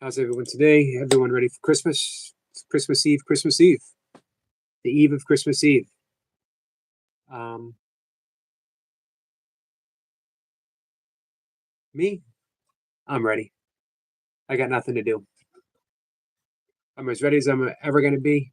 How's everyone today? Everyone ready for Christmas? It's Christmas Eve, Christmas Eve, the eve of Christmas Eve. Um, Me, I'm ready. I got nothing to do. I'm as ready as I'm ever going to be.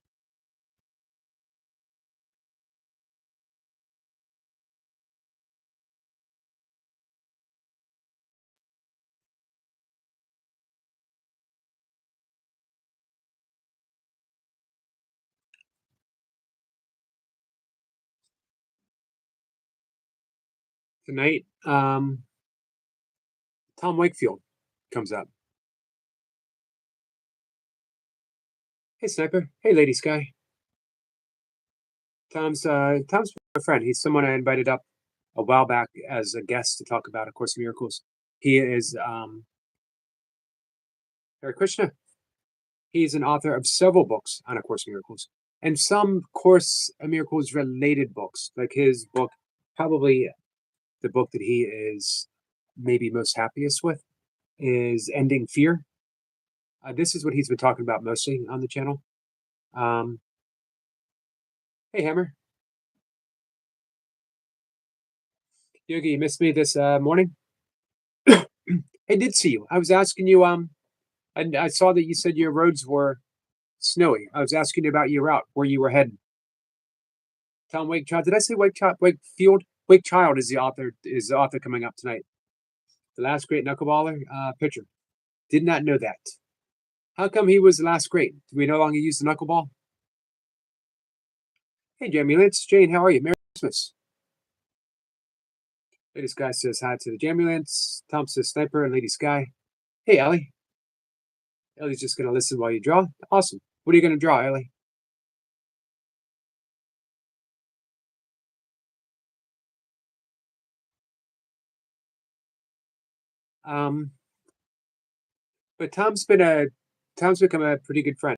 Tonight, Tom Wakefield comes up. Hey, Sniper. Hey, Lady Sky. Tom's my friend. He's someone I invited up a while back as a guest to talk about A Course in Miracles. He is Hare Krishna. He's an author of several books on A Course in Miracles and some Course in Miracles related books, like his book, probably the book that he is maybe most happiest with is Ending Fear. This is what he's been talking about mostly on the channel. Um, hey, Hammer. Yogi, you missed me this morning? I did see you. I was asking you, I saw that you said your roads were snowy. I was asking you about your route, where you were heading. Tom Wakechild. Did I say Wakechild? Wakefield? Wakechild is the author coming up tonight. The last great knuckleballer pitcher. Did not know that. How come he was the last great? Do we no longer use the knuckleball? Hey, Jamie Lance. Jane, how are you? Merry Christmas. Lady Sky says hi to the Jamie Lance. Tom says Sniper and Lady Sky. Hey, Ellie. Ellie's just going to listen while you draw. Awesome. What are you going to draw, Ellie? Um, but Tom's become a pretty good friend.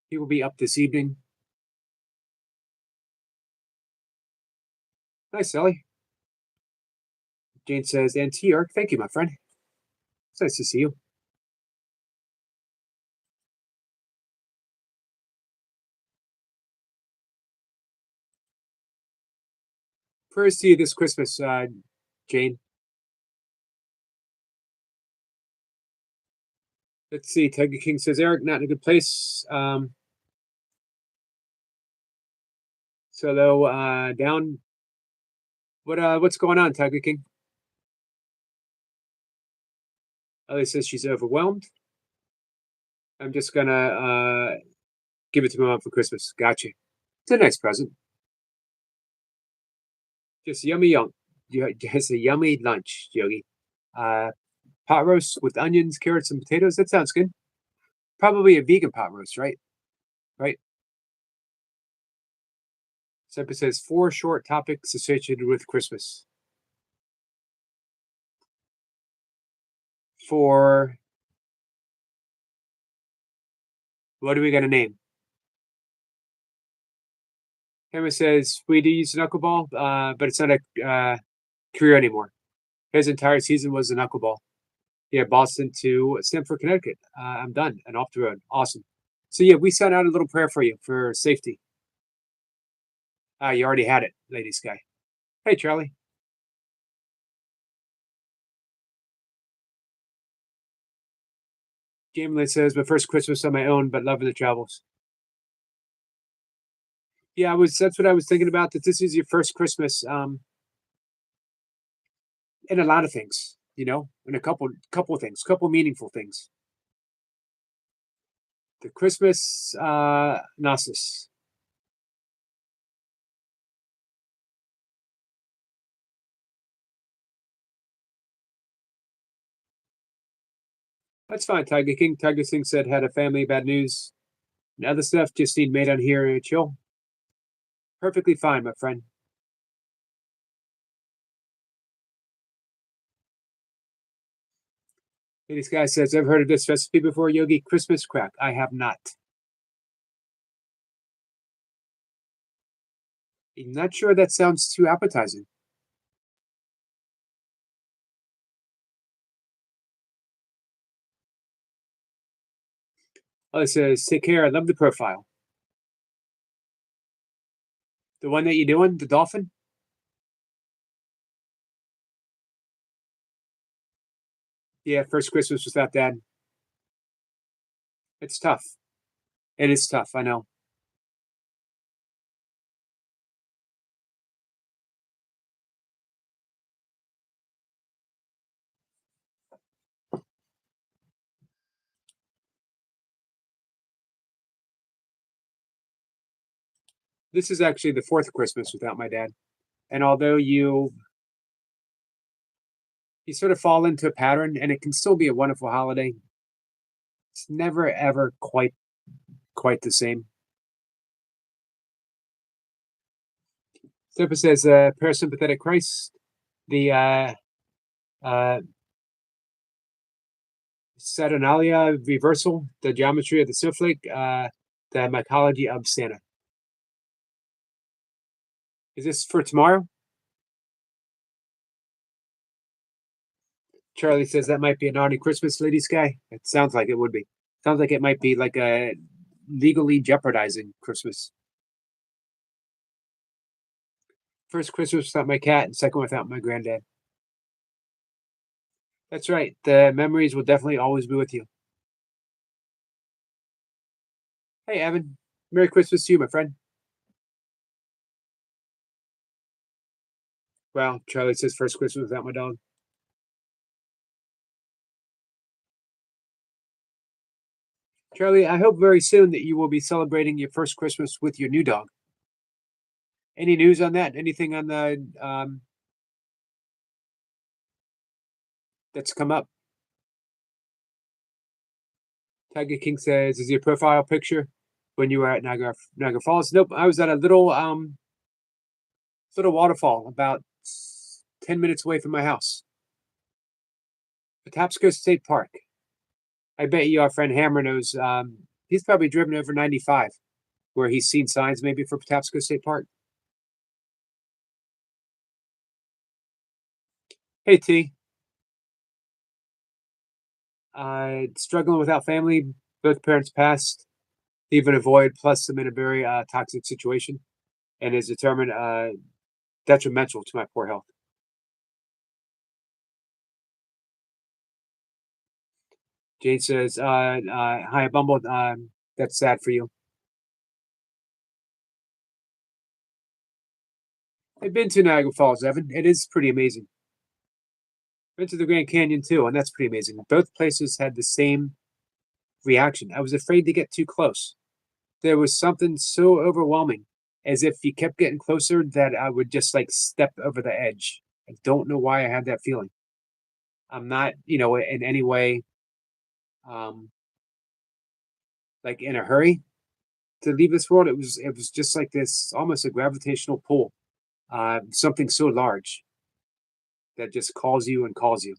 He will be up this evening. Nice, Ellie. Jane says, and T-Arc, thank you, my friend. It's nice to see you. Prayers to you this Christmas, Jane. Let's see. Tiger King says, Eric, not in a good place. So though, down. What's going on, Tiger King? Ellie says she's overwhelmed. I'm just gonna give it to my mom for Christmas. Gotcha. It's a nice present. Just just a yummy lunch, Yogi. Uh, Pot roast with onions, carrots, and potatoes. That sounds good. Probably a vegan pot roast, right? Right. Semper says 4 short topics associated with Christmas. For what are we gonna name? Hammer says we do use the knuckleball, but it's not a career anymore. His entire season was a knuckleball. Yeah, Boston to Stamford, Connecticut. I'm done and off the road. Awesome. So yeah, we sent out a little prayer for you for safety. You already had it, Lady Sky. Hey, Charlie. Jamie says my first Christmas on my own, but loving the travels. Yeah, that's what I was thinking about. That this is your first Christmas, in a lot of things, in a couple of things, couple meaningful things. The Christmas Gnosis. That's fine, Tiger King. Tiger King said had a family, bad news, and other stuff. Just need made on here and chill. Perfectly fine, my friend. Hey, this guy says, "Ever heard of this recipe before, Yogi? Christmas crack. I have not. I'm not sure that sounds too appetizing. Oh, it says, take care. I love the profile. The one that you doing, the dolphin? Yeah, first Christmas without dad. It's tough. It is tough. I know. This is actually the fourth Christmas without my dad. And although you sort of fall into a pattern and it can still be a wonderful holiday, it's never ever quite the same. Stephen says, parasympathetic Christ, the uh, Saturnalia reversal, the geometry of the snowflake, the mycology of Santa. Is this for tomorrow? Charlie says that might be a naughty Christmas, lady sky. It sounds like it would be. Sounds like it might be like a legally jeopardizing Christmas. First Christmas without my cat, and second without my granddad. That's right. The memories will definitely always be with you. Hey, Evan. Merry Christmas to you, my friend. Well, Charlie says first Christmas without my dog. Charlie, I hope very soon that you will be celebrating your first Christmas with your new dog. Any news on that? Anything on the that's come up? Tiger King says, "Is your profile picture when you were at Niagara Falls?" Nope, I was at a little waterfall about 10 minutes away from my house, Patapsco State Park. I bet you our friend Hammer knows. He's probably driven over 95, where he's seen signs maybe for Patapsco State Park. Hey T, struggling without family. Both parents passed, leaving a void, plus I'm in a very toxic situation, and is determined detrimental to my poor health. Jane says, "Hi, Bumble. That's sad for you." I've been to Niagara Falls, Evan. It is pretty amazing. Been to the Grand Canyon too, and that's pretty amazing. Both places had the same reaction. I was afraid to get too close. There was something so overwhelming, as if you kept getting closer that I would just like step over the edge. I don't know why I had that feeling. I'm not, in any way um like in a hurry to leave this world. It was just like this almost a gravitational pull. Something so large that just calls you and calls you.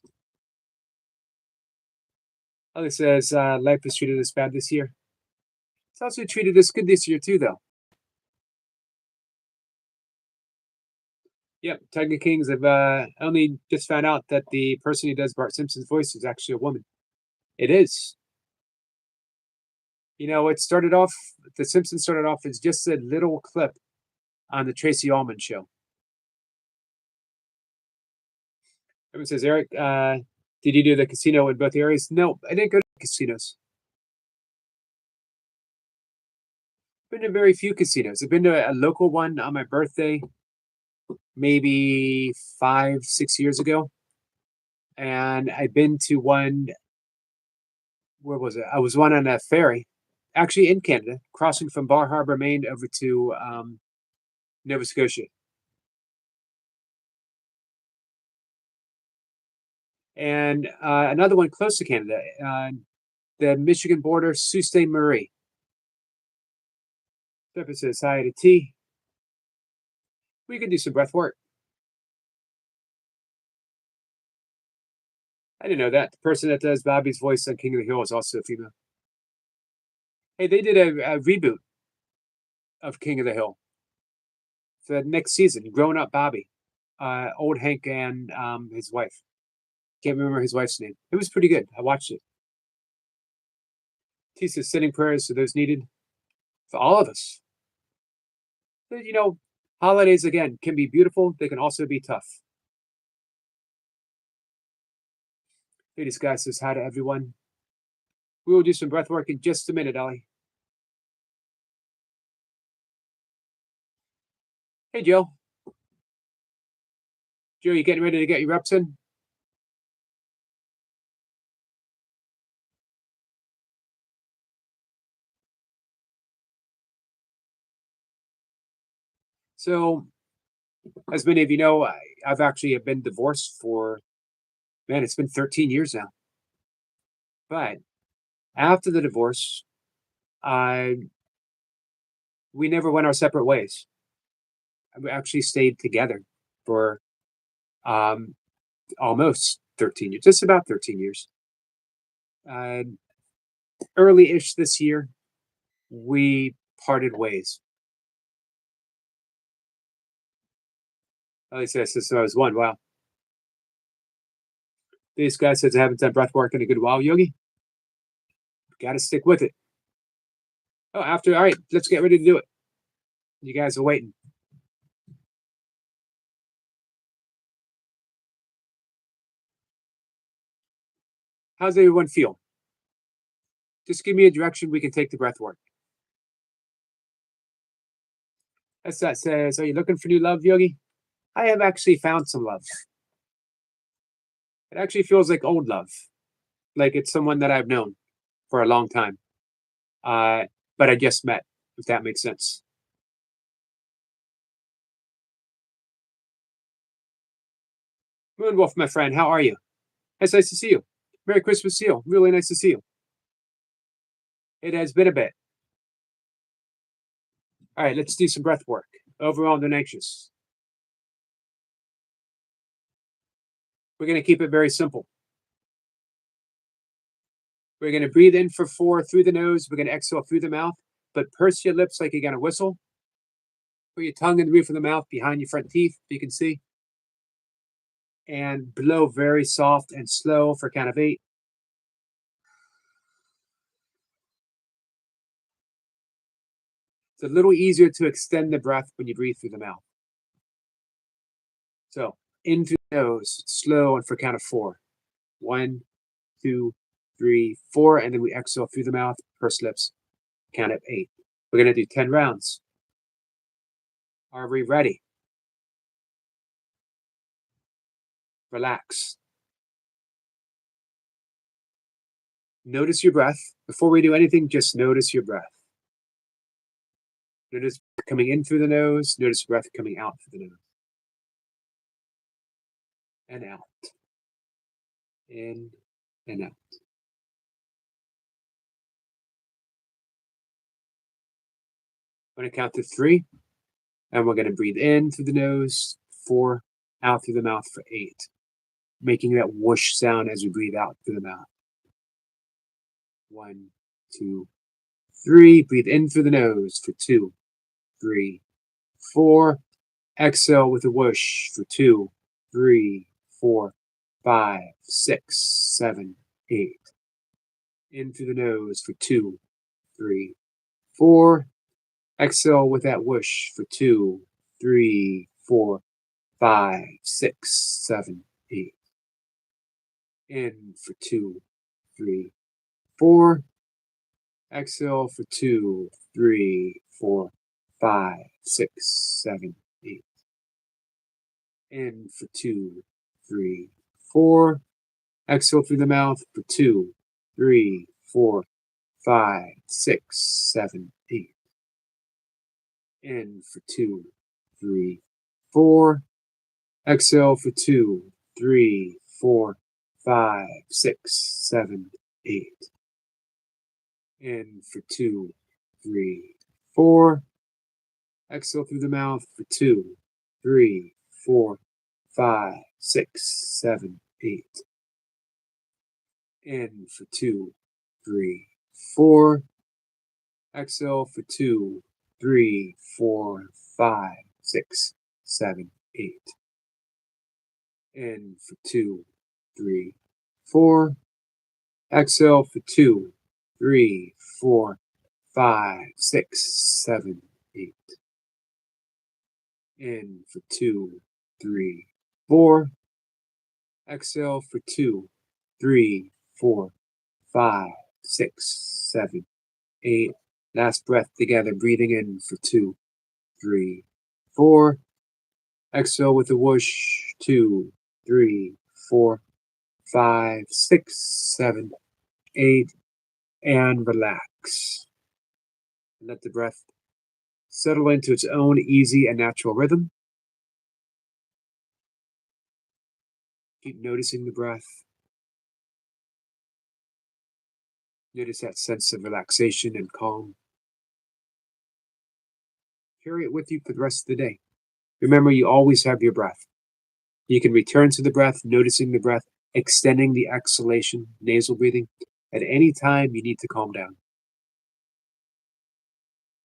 Alex says, life has treated us bad this year. It's also treated us good this year too, though. Yep, Tiger Kings have only just found out that the person who does Bart Simpson's voice is actually a woman. It is. It started off. The Simpsons started off as just a little clip on the Tracy Ullman show. Everyone says, Eric, did you do the casino in both areas? No, I didn't go to casinos. I've been to very few casinos. I've been to a local one on my birthday, maybe 5, 6 years ago. And I've been to one, where was it? I was one on a ferry, actually in Canada, crossing from Bar Harbor, Maine over to Nova Scotia. And another one close to Canada, the Michigan border, Sault Ste. Marie. Stephen says, hi to T. We can do some breath work. I didn't know that. The person that does Bobby's voice on King of the Hill is also a female. Hey, they did a reboot of King of the Hill for the next season. Grown up Bobby, old Hank and his wife. Can't remember his wife's name. It was pretty good. I watched it. She says sending prayers to those needed for all of us. But, holidays again can be beautiful. They can also be tough. Hey, this guy says hi to everyone. We will do some breath work in just a minute, Ellie. Hey, Joe. Joe, you getting ready to get your reps in? So, as many of you know, I've actually been divorced for, man, it's been 13 years now. But after the divorce, we never went our separate ways. We actually stayed together for um, almost 13 years, just about 13 years. Early-ish this year, we parted ways. At least since I was one. Wow. This guy says I haven't done breath work in a good while, Yogi. Got to stick with it. Oh, all right, let's get ready to do it. You guys are waiting. How's everyone feel? Just give me a direction we can take the breath work. That says, are you looking for new love, Yogi? I have actually found some love. It actually feels like old love, like it's someone that I've known for a long time, but I just met, if that makes sense. Moonwolf, my friend, how are you? It's nice to see you. Merry Christmas to you. Really nice to see you. It has been a bit. All right, let's do some breath work. Overwhelmed and anxious. We're going to keep it very simple. We're going to breathe in for 4 through the nose. We're going to exhale through the mouth, but purse your lips like you're going to whistle. Put your tongue in the roof of the mouth behind your front teeth, you can see. And blow very soft and slow for count of 8. It's a little easier to extend the breath when you breathe through the mouth. So in through the nose, slow, and for count of 4. 1, 2, 3, 4, and then we exhale through the mouth, purse lips, count of 8. We're going to do 10 rounds. Are we ready? Relax. Notice your breath. Before we do anything, just notice your breath. Notice coming in through the nose. Notice breath coming out through the nose. And out. In and out. I'm going to count to 3. And we're going to breathe in through the nose, 4, out through the mouth for 8. Making that whoosh sound as we breathe out through the mouth. 1, 2, 3. Breathe in through the nose for 2, 3, 4. Exhale with a whoosh for 2, 3, 4, 5, 6, 7, 8. In through the nose for 2, 3, 4. Exhale with that whoosh for 2, 3, 4, 5, 6, 7, 8. In for 2, 3, 4. Exhale for 2, 3, 4, 5, 6, 7, 8. In for 2, 3, 4. Exhale through the mouth for 2, 3, 4, 5, 6, 7, 8. In for 2, 3, 4. Exhale for 2, 3, 4, 5, 6, 7, 8. In for 2, 3, 4. Exhale through the mouth for 2, 3, 4, 5, 6, 7, 8. In for 2, 3, 4. Exhale for 2, 3, 4, 5, 6, 7, 8. In for 2, 3, 4. Exhale for 2, 3, 4, 5, 6, 7, 8. In for 2, 3, 4. Exhale for 2, 3, 4, 5, 6, 7, 8. Last breath together, breathing in for 2, 3, 4. Exhale with a whoosh, 2, 3, 4, 5, 6, 7, 8. And relax. Let the breath settle into its own easy and natural rhythm. Keep noticing the breath. Notice that sense of relaxation and calm. Carry it with you for the rest of the day. Remember, you always have your breath. You can return to the breath, noticing the breath, extending the exhalation, nasal breathing, at any time you need to calm down.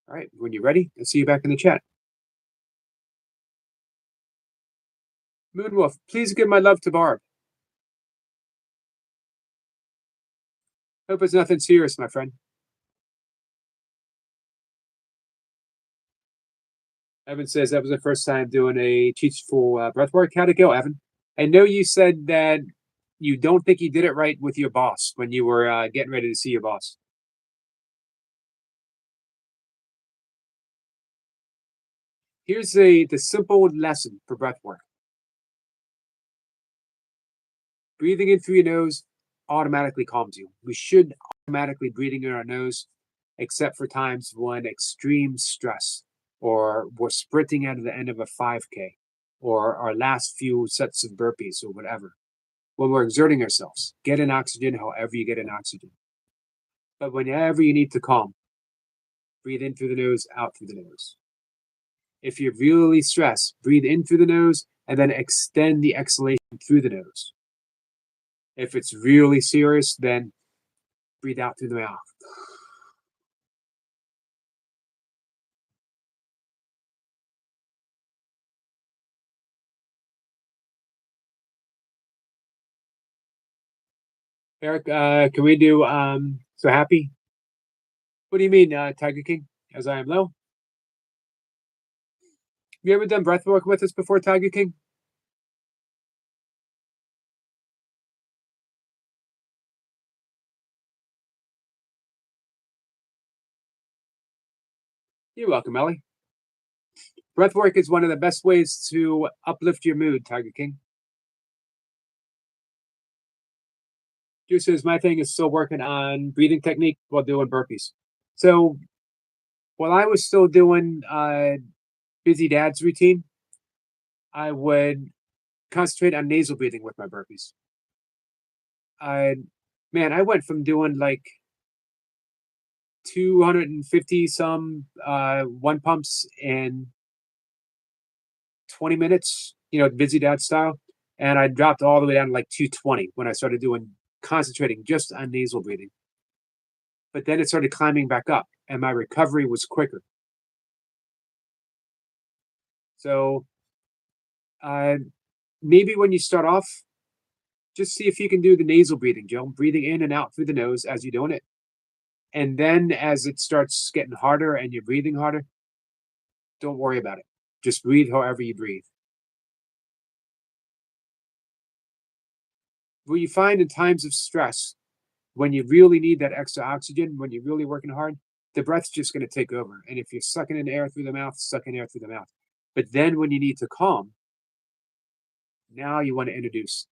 All right, when you're ready, I'll see you back in the chat. Moonwolf, please give my love to Barb. Hope it's nothing serious, my friend. Evan says that was the first time doing a teachful breath work. How'd it go, Evan? I know you said that you don't think you did it right with your boss when you were getting ready to see your boss. Here's the simple lesson for breath work. Breathing in through your nose automatically calms you. We should automatically breathing in our nose, except for times when extreme stress, or we're sprinting out of the end of a 5K, or our last few sets of burpees, or whatever. When we're exerting ourselves, get in oxygen however you get in oxygen. But whenever you need to calm, breathe in through the nose, out through the nose. If you're really stressed, breathe in through the nose and then extend the exhalation through the nose. If it's really serious, then breathe out through the mouth. Eric, can we do so happy? What do you mean, Tiger King? As I am low? You ever done breath work with us before, Tiger King? You're welcome, Ellie. Breath work is one of the best ways to uplift your mood, Tiger King. Drew says, my thing is still working on breathing technique while doing burpees. So while I was still doing Busy Dad's routine, I would concentrate on nasal breathing with my burpees. I went from doing like 250 some one pumps in 20 minutes, Busy Dad style. And I dropped all the way down to like 220 when I started concentrating just on nasal breathing. But then it started climbing back up and my recovery was quicker. So maybe when you start off, just see if you can do the nasal breathing, Joe, breathing in and out through the nose as you're doing it. And then as it starts getting harder and you're breathing harder, don't worry about it. Just breathe however you breathe. What you find in times of stress, when you really need that extra oxygen, when you're really working hard, the breath's just going to take over. And if you're sucking in air through the mouth, sucking air through the mouth. But then when you need to calm, now you want to introduce,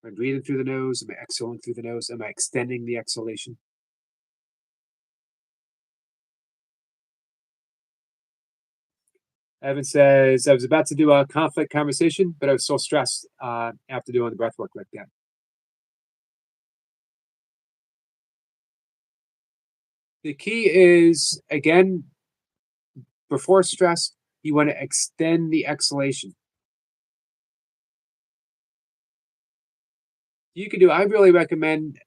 am I breathing through the nose? Am I exhaling through the nose? Am I extending the exhalation? Evan says, I was about to do a conflict conversation, but I was so stressed after doing the breath work like that. The key is, again, before stress, you want to extend the exhalation. I really recommend,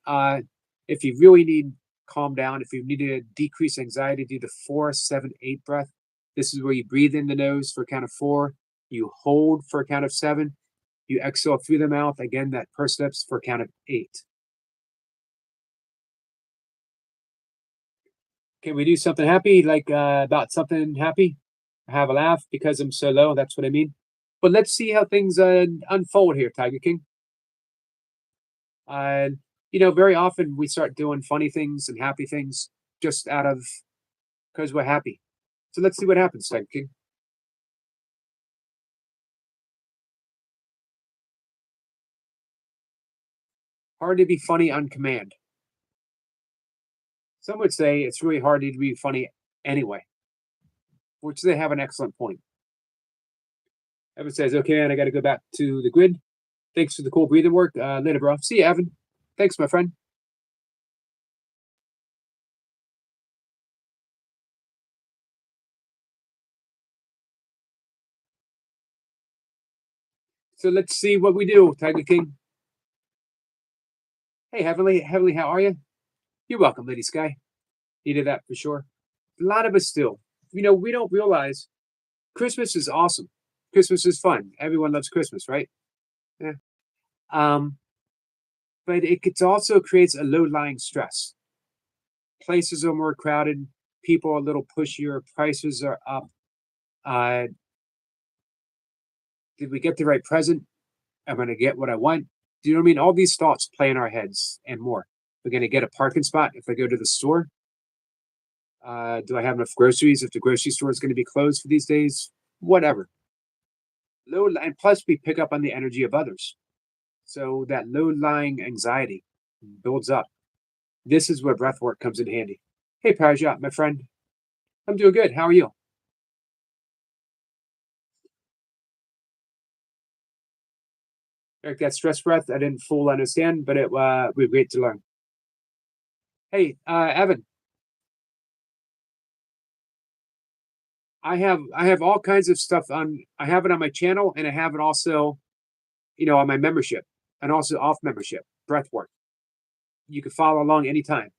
if you really need calm down, if you need to decrease anxiety, do the 4, 7, 8 breath. This is where you breathe in the nose for a count of 4, you hold for a count of 7, you exhale through the mouth, again, that pursed lips for a count of 8. Can we do something happy, like about something happy? Have a laugh because I'm so low. That's what I mean. But let's see how things unfold here, Tiger King. Uh, very often we start doing funny things and happy things just out of because we're happy. So let's see what happens, Tiger King. Hard to be funny on command. Some would say it's really hard to be funny anyway, which they have an excellent point. Evan says, okay, man, I got to go back to the grid. Thanks for the cool breathing work. Later, bro. See you, Evan. Thanks, my friend. So let's see what we do, Tiger King. Hey, Heavenly, Heavenly, how are you? You're welcome, Lady Sky. Needed that for sure. A lot of us still, we don't realize Christmas is awesome. Christmas is fun. Everyone loves Christmas, right? Yeah. Um, but it also creates a low-lying stress. Places are more crowded. People are a little pushier. Prices are up. Uh, did we get the right present? Am I going to get what I want? Do you know what I mean? All these thoughts play in our heads and more. We're going to get a parking spot if I go to the store. Do I have enough groceries if the grocery store is going to be closed for these days? Whatever. Low and plus we pick up on the energy of others. So that low lying anxiety builds up. This is where breath work comes in handy. Hey Parajat, my friend. I'm doing good. How are you? Eric, that stress breath, I didn't full understand, but it was great to learn. Hey, Evan, I have all kinds of stuff on. I have it on my channel, and I have it also, on my membership, and also off membership. Breath work. You can follow along anytime.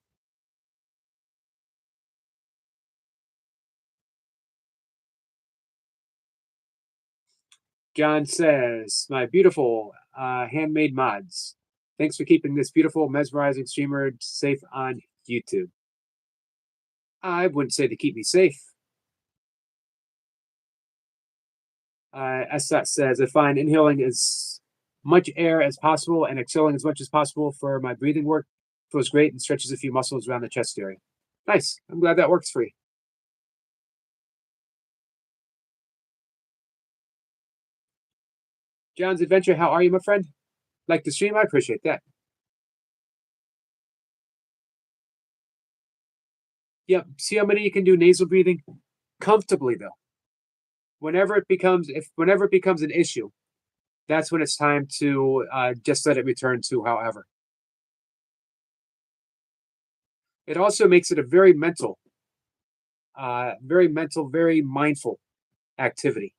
John says, "My beautiful handmade mods. Thanks for keeping this beautiful, mesmerizing streamer safe on YouTube." I wouldn't say to keep me safe. Estat says, "I find inhaling as much air as possible and exhaling as much as possible for my breathing work. Feels great and stretches a few muscles around the chest area." Nice. I'm glad that works for you. John's Adventure, how are you, my friend? Like the stream? I appreciate that. Yep. See how many you can do nasal breathing comfortably, though. Whenever it becomes an issue, that's when it's time to just let it return to however. It also makes it a very mental, very mindful activity.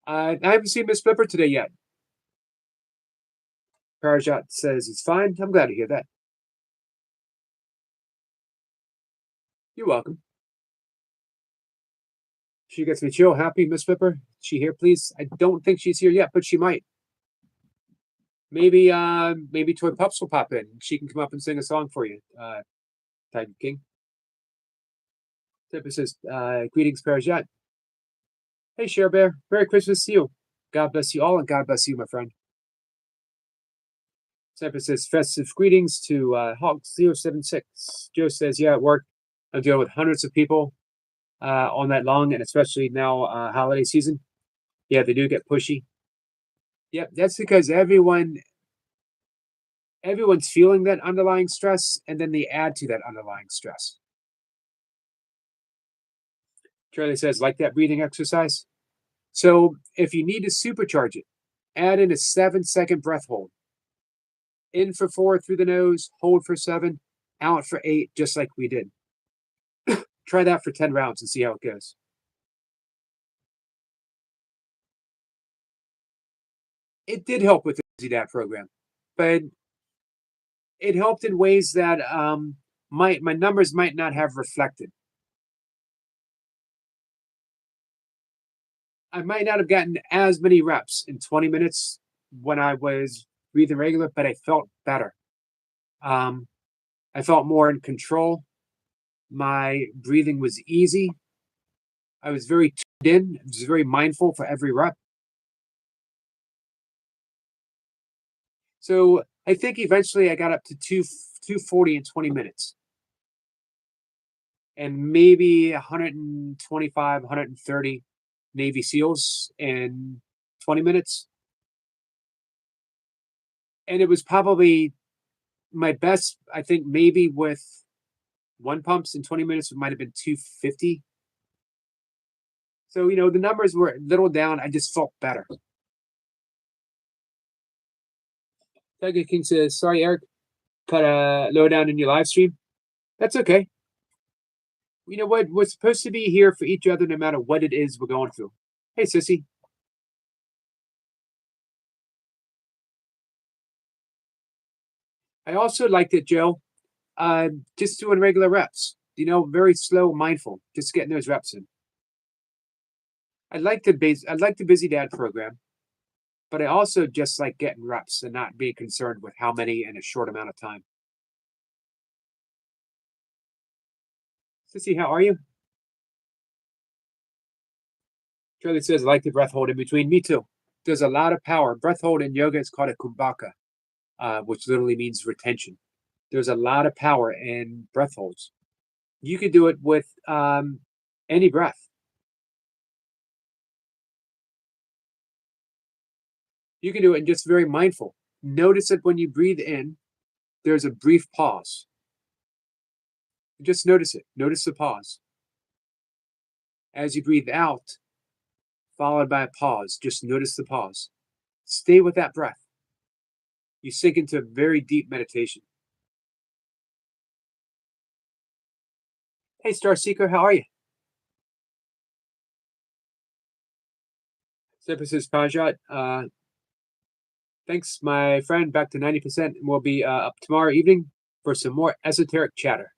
I haven't seen Miss Flipper today yet. Parajat says it's fine. I'm glad to hear that. You're welcome. She gets me chill. Happy, Miss Flipper. She here, please? I don't think she's here yet, but she might. Maybe Toy Pups will pop in. She can come up and sing a song for you, Tiger King. Tipper says, greetings, Parajat. Hey, Share Bear. Merry Christmas to you. God bless you all, and God bless you, my friend. Tipper says, festive greetings to Hawk076. Joe says, yeah, at work, I'm dealing with hundreds of people all night long, and especially now, holiday season. Yeah, they do get pushy. Yep, that's because everyone's feeling that underlying stress, and then they add to that underlying stress. Charlie says, like that breathing exercise. So if you need to supercharge it, add in a 7-second breath hold. In for 4 through the nose, hold for 7, out for 8, just like we did. Try that for 10 rounds and see how it goes. It did help with the Easy Dad program, but it helped in ways that my numbers might not have reflected. I might not have gotten as many reps in 20 minutes when I was breathing regular, but I felt better. Um, I felt more in control. My breathing was easy. I was very tuned in. I was very mindful for every rep. So I think eventually I got up to 240 in 20 minutes and maybe 125, 130 Navy SEALs in 20 minutes. And it was probably my best, I think, maybe with one pumps in 20 minutes, it might have been 250. So, the numbers were a little down. I just felt better. Tiger King says, sorry, Eric, cut a low down in your live stream. That's okay. You know what? We're supposed to be here for each other no matter what it is we're going through. Hey, sissy. I also liked it, Joe. Just doing regular reps. Very slow, mindful. Just getting those reps in. I like the Busy Dad program, but I also just like getting reps and not being concerned with how many in a short amount of time. Sissy, how are you? Charlie says, I like the breath hold in between. Me too. There's a lot of power. Breath hold in yoga is called a kumbhaka, which literally means retention. There's a lot of power in breath holds. You could do it with any breath. You can do it and just very mindful. Notice that when you breathe in, there's a brief pause. Just notice it. Notice the pause. As you breathe out, followed by a pause, just notice the pause. Stay with that breath. You sink into a very deep meditation. Hey, Star Seeker, how are you? Synthesis Pajat, thanks, my friend. Back to 90%. We'll be up tomorrow evening for some more esoteric chatter.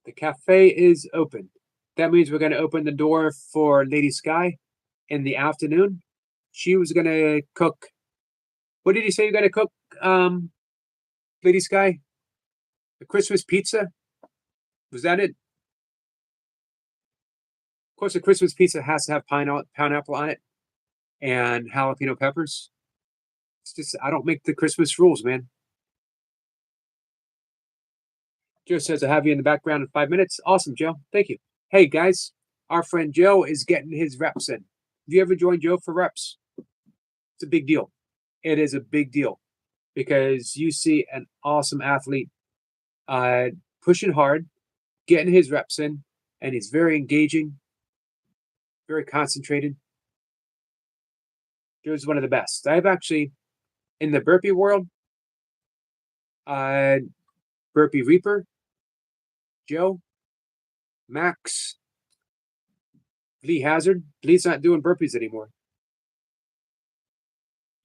The cafe is open. That means we're going to open the door for Lady Sky in the afternoon. She was going to cook. What did you say you're going to cook, Lady Sky? The Christmas pizza? Was that it? Of course, a Christmas pizza has to have pineapple on it and jalapeno peppers. It's just, I don't make the Christmas rules, man. Joe says, I have you in the background in 5 minutes. Awesome, Joe. Thank you. Hey, guys, our friend Joe is getting his reps in. Have you ever joined Joe for reps? It's a big deal. It is a big deal because you see an awesome athlete pushing hard, getting his reps in, and he's very engaging, very concentrated. Joe's one of the best. I've actually, in the burpee world, uh, Burpee Reaper, Joe, Max, Lee Hazard. Lee's not doing burpees anymore.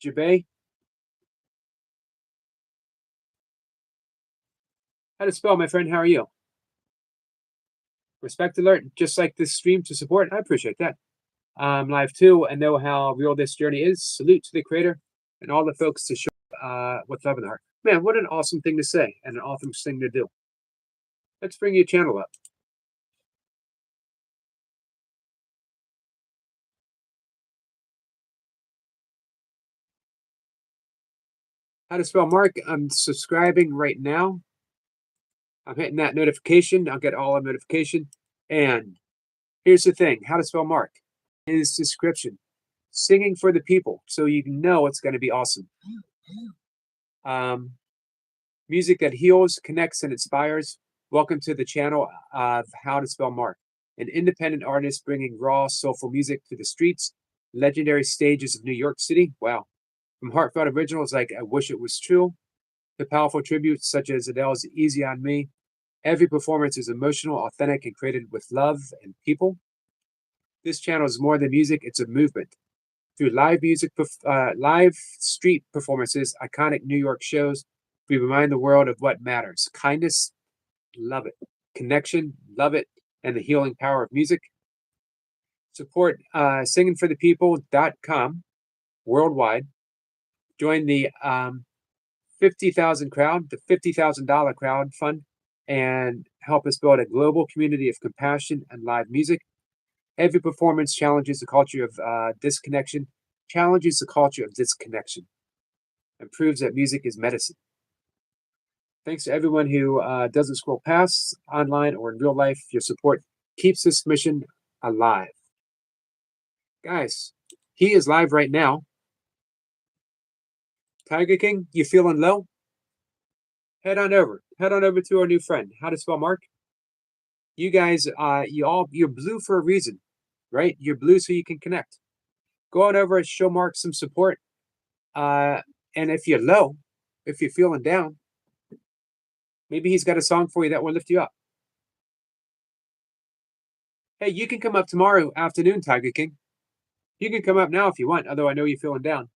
Jabay. How to spell, my friend? How are you? Respect alert, just like this stream to support. I appreciate that. I'm live too and know how real this journey is. Salute to the creator and all the folks to show what's love in the heart. Man, what an awesome thing to say and an awesome thing to do. Let's bring your channel up. How to spell Mark? I'm subscribing right now. I'm hitting that notification. I'll get all the notification. And here's the thing: how to spell Mark is description. Singing for the people, so you know it's going to be awesome. Music that heals, connects, and inspires. Welcome to the channel of How to Spell Mark, an independent artist bringing raw, soulful music to the streets, legendary stages of New York City. Wow. From heartfelt originals like I Wish It Was True to powerful tributes such as Adele's Easy on Me. Every performance is emotional, authentic, and created with love and people. This channel is more than music, it's a movement. Through live street performances, iconic New York shows, we remind the world of what matters. Kindness, love it. Connection, love it. And the healing power of music. Support singingforthepeople.com worldwide. Join the 50,000 crowd, the $50,000 crowd fund, and help us build a global community of compassion and live music. Every performance challenges the culture of disconnection, challenges the culture of disconnection, and proves that music is medicine. Thanks to everyone who doesn't scroll past online or in real life. Your support keeps this mission alive. Guys, he is live right now. Tiger King, you feeling low? Head on over to our new friend. How to spell Mark? You guys, you're blue for a reason, right? You're blue so you can connect. Go on over and show Mark some support. And if you're low, if you're feeling down, maybe he's got a song for you that will lift you up. Hey, you can come up tomorrow afternoon, Tiger King. You can come up now if you want, although I know you're feeling down.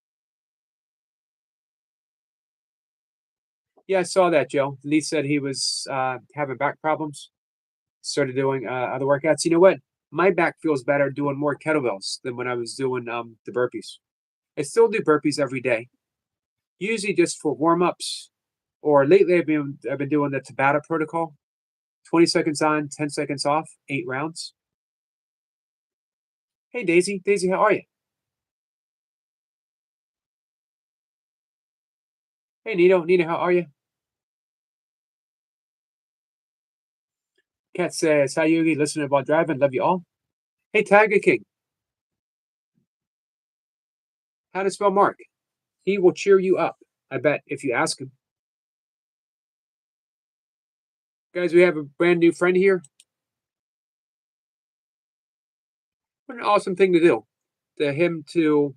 Yeah, I saw that, Joe. Lee said he was having back problems. Started doing other workouts. You know what? My back feels better doing more kettlebells than when I was doing the burpees. I still do burpees every day, usually just for warm ups. Or lately, I've been doing the Tabata protocol: 20 seconds on, 10 seconds off, 8 rounds. Hey, Daisy, how are you? Hey, Nino, how are you? Kat says, hi, Yugi, listening while driving, love you all. Hey, Tiger King, how to spell Mark? He will cheer you up, I bet, if you ask him. Guys, we have a brand new friend here. What an awesome thing to do. To him to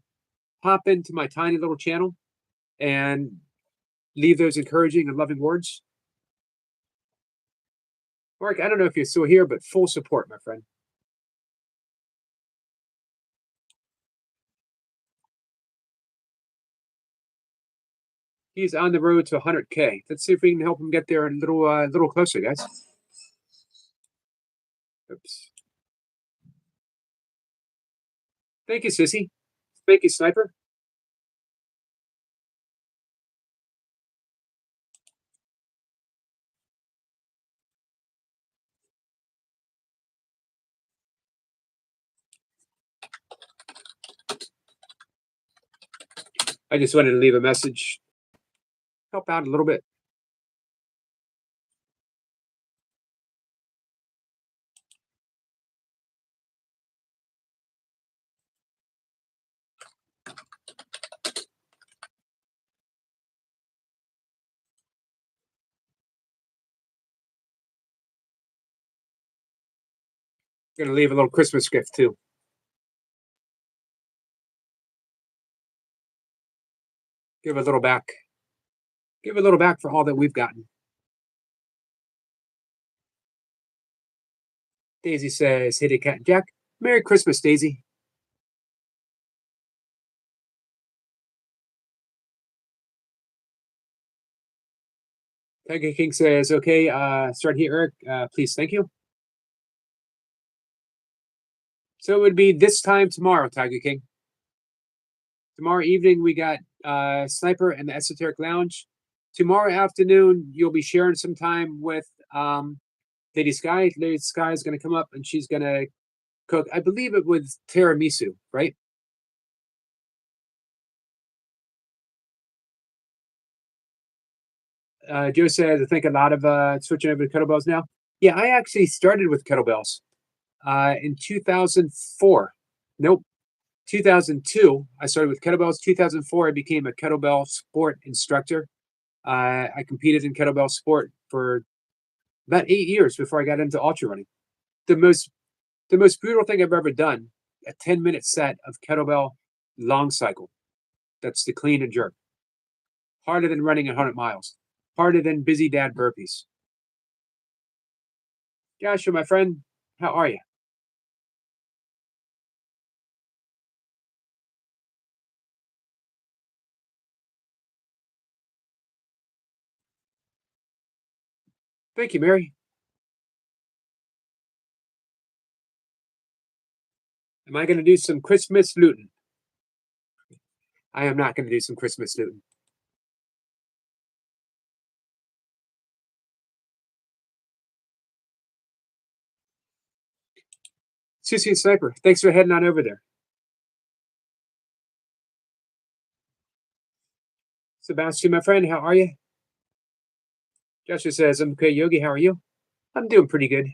hop into my tiny little channel and leave those encouraging and loving words. Mark, I don't know if you're still here, but full support, my friend. He's on the road to 100K. Let's see if we can help him get there a little closer, guys. Oops. Thank you, Sissy. Thank you, Sniper. I just wanted to leave a message, help out a little bit. Going to leave a little Christmas gift too. Give a little back. Give a little back for all that we've gotten. Daisy says, hey, Cat and Jack. Merry Christmas, Daisy. Tiger King says, okay, start here, Eric. Please, thank you. So it would be this time tomorrow, Tiger King. Tomorrow evening, we got Sniper and the Esoteric Lounge. Tomorrow afternoon, you'll be sharing some time with Lady Sky. Lady Sky is going to come up and she's going to cook, I believe it was tiramisu, right? Joe says, I think a lot of switching over to kettlebells now. Yeah, I actually started with kettlebells in 2004. Nope, 2002. I started with kettlebells. 2004, I became a kettlebell sport instructor. I competed in kettlebell sport for about 8 years before I got into ultra running. The most brutal thing I've ever done, a 10-minute set of kettlebell long cycle. That's the clean and jerk. Harder than running 100 miles. Harder than busy dad burpees. Joshua, my friend, how are you? Thank you, Mary. Am I going to do some Christmas looting? I am not going to do some Christmas looting. Susie and Sniper, thanks for heading on over there. Sebastian, my friend, how are you? Joshua says, I'm okay, Yogi, how are you? I'm doing pretty good.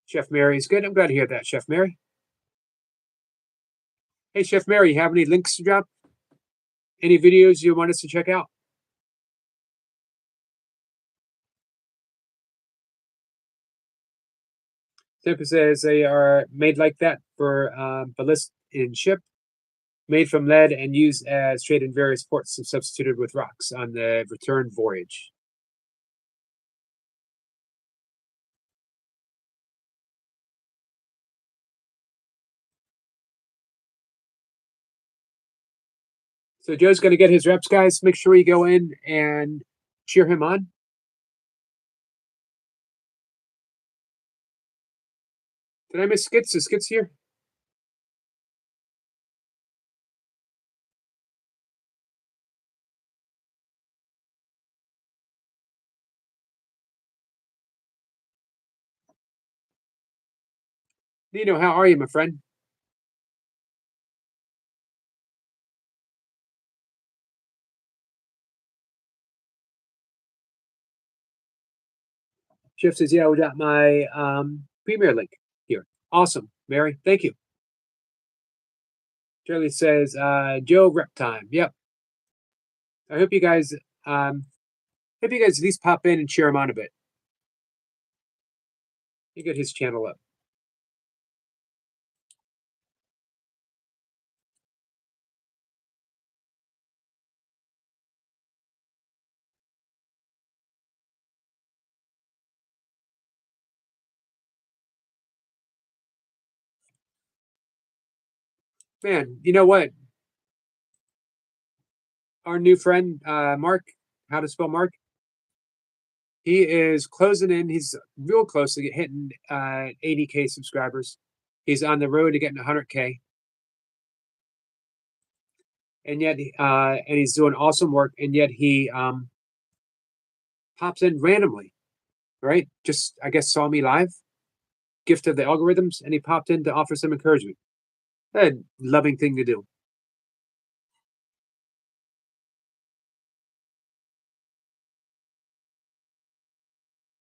Chef Mary is good. I'm glad to hear that, Chef Mary. Hey, Chef Mary, you have any links to drop? Any videos you want us to check out? Tampa says they are made like that for ballast in ship, made from lead and used as trade in various ports and substituted with rocks on the return voyage. So Joe's going to get his reps, guys. Make sure you go in and cheer him on. Did I miss Skits? Is Skits here? Nino, how are you, my friend? Jeff says, yeah, we got my Premier link here. Awesome, Mary. Thank you. Charlie says, Joe rep time. Yep. I hope you guys at least pop in and cheer him on a bit. You get his channel up. Man, you know what? Our new friend, Mark, how to spell Mark? He is closing in. He's real close to hitting 80K subscribers. He's on the road to getting 100K. And yet, and he's doing awesome work. And yet he pops in randomly, right? Just, I guess, saw me live, gift of the algorithms, and he popped in to offer some encouragement. A loving thing to do.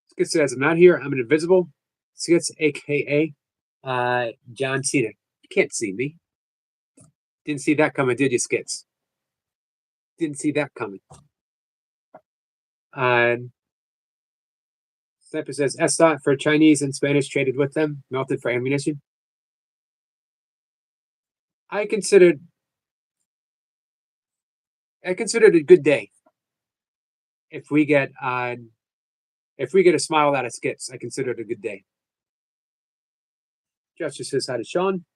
Skits says, I'm not here. I'm an invisible. Skits, aka John Cena. You can't see me. Didn't see that coming, did you, Skits? Didn't see that coming. Sniper says, S-Dot for Chinese and Spanish traded with them, melted for ammunition. I considered a good day. If we get a smile out of Skits, I consider it a good day. Josh just says hi to Sean.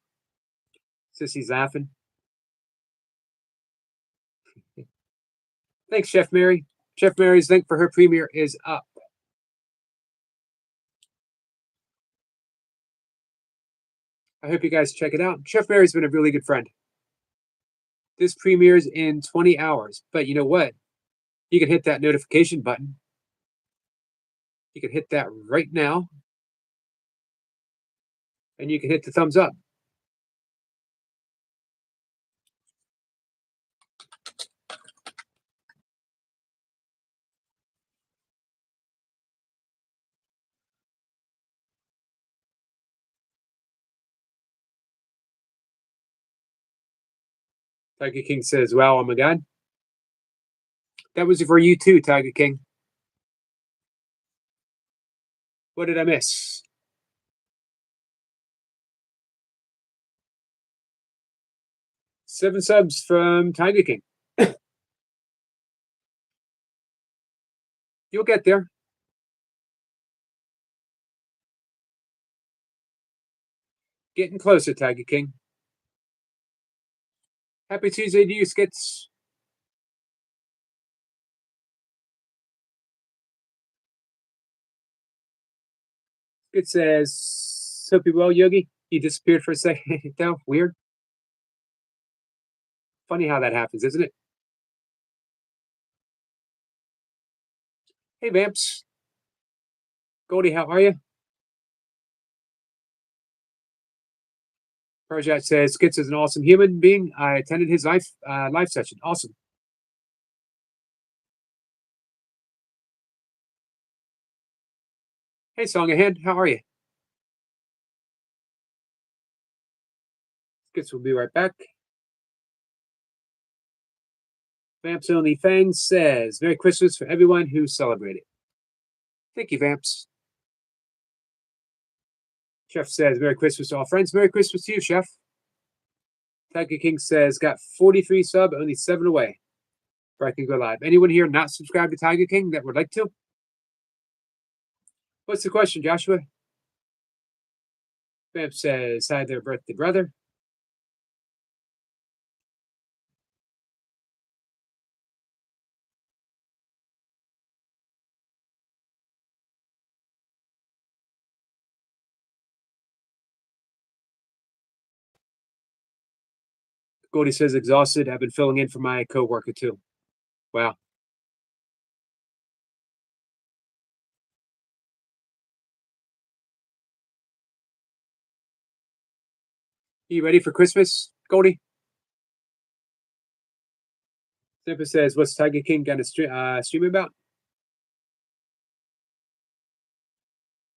Sissy's laughing. Thanks, Chef Mary. Chef Mary's link for her premiere is up. I hope you guys check it out. Chef Mary's been a really good friend. This premieres in 20 hours, but you know what? You can hit that notification button. You can hit that right now, and you can hit the thumbs up. Tiger King says, wow, oh my God. That was for you too, Tiger King. What did I miss? Seven subs from Tiger King. You'll get there. Getting closer, Tiger King. Happy Tuesday to you, Skits. Skits says, hope you well, Yogi. He disappeared for a second, though. Weird. Funny how that happens, isn't it? Hey, Vamps. Goldie, how are you? Parjat says Skits is an awesome human being. I attended his live session. Awesome. Hey, Song Ahead, how are you? Skits will be right back. Vamps Only Fang says Merry Christmas for everyone who celebrated. Thank you, Vamps. Chef says Merry Christmas to all friends. Merry Christmas to you, Chef. Tiger King says got 43 sub, only 7 away. Before I can go live. Anyone here not subscribed to Tiger King that would like to? What's the question, Joshua? Vamp says hi, their birthday brother. Goldie says exhausted. I've been filling in for my coworker too. Wow. You ready for Christmas, Goldie? Simpa says, "What's Tiger King gonna stream about?"